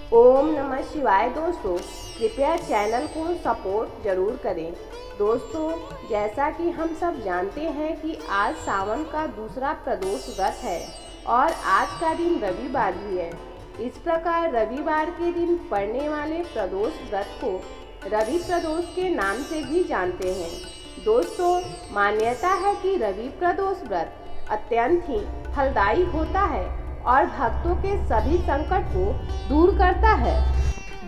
ओम नमः शिवाय। दोस्तों, कृपया चैनल को सपोर्ट जरूर करें। दोस्तों, जैसा कि हम सब जानते हैं कि आज सावन का दूसरा प्रदोष व्रत है और आज का दिन रविवार भी है। इस प्रकार रविवार के दिन पड़ने वाले प्रदोष व्रत को रवि प्रदोष के नाम से भी जानते हैं। दोस्तों, मान्यता है कि रवि प्रदोष व्रत अत्यंत ही फलदायी होता है और भक्तों के सभी संकट को दूर करता है।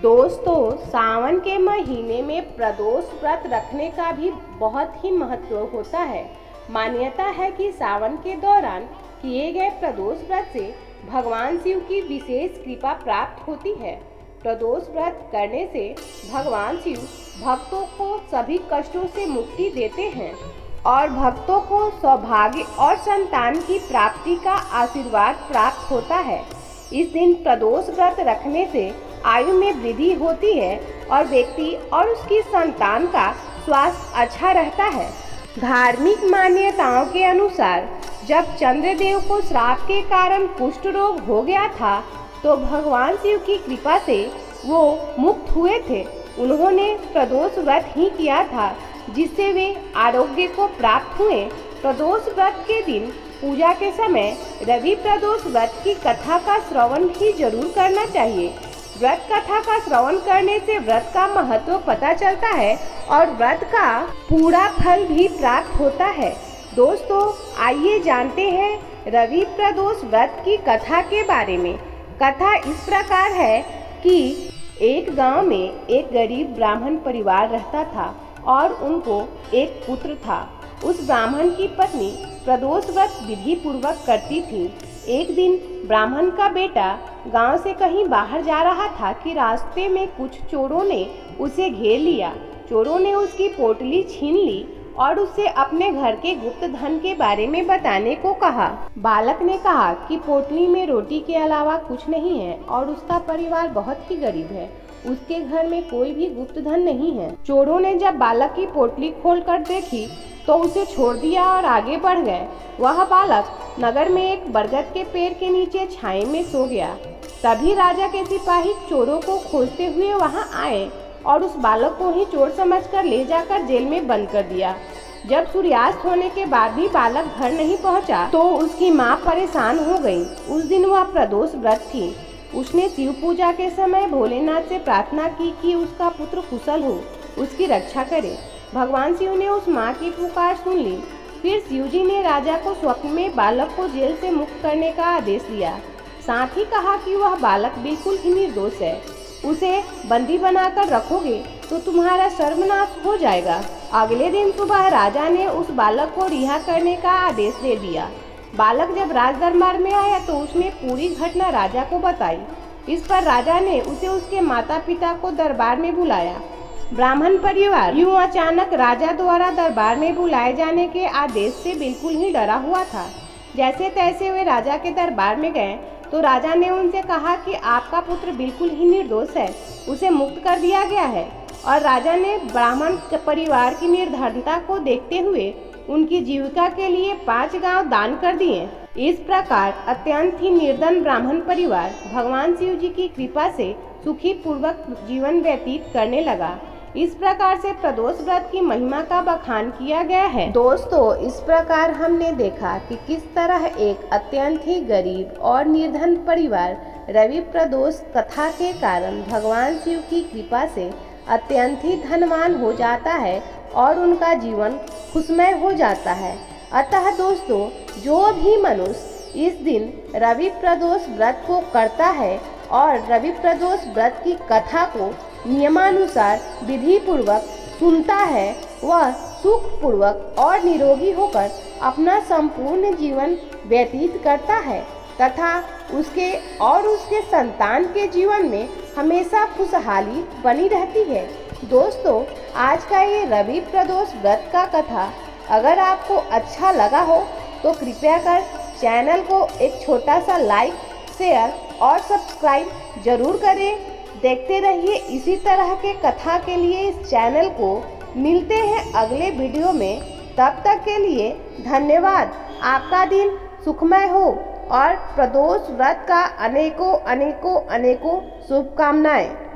दोस्तों, सावन के महीने में प्रदोष व्रत रखने का भी बहुत ही महत्व होता है। मान्यता है कि सावन के दौरान किए गए प्रदोष व्रत से भगवान शिव की विशेष कृपा प्राप्त होती है। प्रदोष व्रत करने से भगवान शिव भक्तों को सभी कष्टों से मुक्ति देते हैं और भक्तों को सौभाग्य और संतान की प्राप्ति का आशीर्वाद प्राप्त होता है। इस दिन प्रदोष व्रत रखने से आयु में वृद्धि होती है और व्यक्ति और उसकी संतान का स्वास्थ्य अच्छा रहता है। धार्मिक मान्यताओं के अनुसार जब चंद्रदेव को श्राप के कारण कुष्ठ रोग हो गया था तो भगवान शिव की कृपा से वो मुक्त हुए थे। उन्होंने प्रदोष व्रत ही किया था जिससे वे आरोग्य को प्राप्त हुए। प्रदोष व्रत के दिन पूजा के समय रवि प्रदोष व्रत की कथा का श्रवण ही जरूर करना चाहिए। व्रत कथा का श्रवण करने से व्रत का महत्व पता चलता है और व्रत का पूरा फल भी प्राप्त होता है। दोस्तों, आइए जानते हैं रवि प्रदोष व्रत की कथा के बारे में। कथा इस प्रकार है कि एक गांव में एक गरीब ब्राह्मण परिवार रहता था और उनको एक पुत्र था। उस ब्राह्मण की पत्नी प्रदोष व्रत विधि पूर्वक करती थी। एक दिन ब्राह्मण का बेटा गांव से कहीं बाहर जा रहा था कि रास्ते में कुछ चोरों ने उसे घेर लिया। चोरों ने उसकी पोटली छीन ली और उससे अपने घर के गुप्त धन के बारे में बताने को कहा। बालक ने कहा कि पोटली में रोटी के अलावा कुछ नहीं है और उसका परिवार बहुत ही गरीब है। उसके घर में कोई भी गुप्त धन नहीं है। चोरों ने जब बालक की पोटली खोलकर देखी तो उसे छोड़ दिया और आगे बढ़ गए। वह बालक नगर में एक बरगद के पेड़ के नीचे छाए में सो गया। तभी राजा के सिपाही चोरों को खोजते हुए वहां आए और उस बालक को ही चोर समझकर ले जाकर जेल में बंद कर दिया। जब सूर्यास्त होने के बाद भी बालक घर नहीं पहुंचा तो उसकी मां परेशान हो गई। उस दिन वह प्रदोष व्रत थी। उसने शिव पूजा के समय भोलेनाथ से प्रार्थना की कि उसका पुत्र कुशल हो, उसकी रक्षा करे। भगवान शिव ने उस माँ की पुकार सुन ली। फिर शिव जी ने राजा को स्वप्न में बालक को जेल से मुक्त करने का आदेश दिया। साथ ही कहा कि वह बालक बिल्कुल ही निर्दोष है। उसे बंदी बनाकर रखोगे तो तुम्हारा सर्वनाश हो जाएगा। अगले दिन सुबह राजा ने उस बालक को रिहा करने का आदेश दे दिया। बालक जब राज दरबार में आया तो उसने पूरी घटना राजा को बताई। इस पर राजा ने उसे उसके माता पिता को दरबार में बुलाया। ब्राह्मण परिवार यूं अचानक राजा द्वारा दरबार में बुलाए जाने के आदेश से बिल्कुल ही डरा हुआ था। जैसे तैसे वे राजा के दरबार में गए तो राजा ने उनसे कहा कि आपका पुत्र बिल्कुल ही निर्दोष है, उसे मुक्त कर दिया गया है। और राजा ने ब्राह्मण परिवार की निर्धनता को देखते हुए उनकी जीविका के लिए 5 गांव दान कर दिए। इस प्रकार अत्यंत ही निर्धन ब्राह्मण परिवार भगवान शिव जी की कृपा से सुखी पूर्वक जीवन व्यतीत करने लगा। इस प्रकार से प्रदोष व्रत की महिमा का बखान किया गया है। दोस्तों, इस प्रकार हमने देखा कि किस तरह एक अत्यंत ही गरीब और निर्धन परिवार रवि प्रदोष कथा के कारण भगवान शिव की कृपा से अत्यंत ही धनवान हो जाता है और उनका जीवन खुशमय हो जाता है। अतः दोस्तों, जो भी मनुष्य इस दिन रवि प्रदोष व्रत को करता है और रवि प्रदोष व्रत की कथा को नियमानुसार विधि पूर्वक सुनता है, वह सुख पूर्वक और निरोगी होकर अपना संपूर्ण जीवन व्यतीत करता है तथा उसके और उसके संतान के जीवन में हमेशा खुशहाली बनी रहती है। दोस्तों, आज का ये रवि प्रदोष व्रत का कथा अगर आपको अच्छा लगा हो तो कृपया कर चैनल को एक छोटा सा लाइक, शेयर और सब्सक्राइब जरूर करें। देखते रहिए इसी तरह के कथा के लिए इस चैनल को। मिलते हैं अगले वीडियो में, तब तक के लिए धन्यवाद। आपका दिन सुखमय हो। और प्रदोष व्रत का अनेकों अनेकों अनेकों शुभकामनाएं।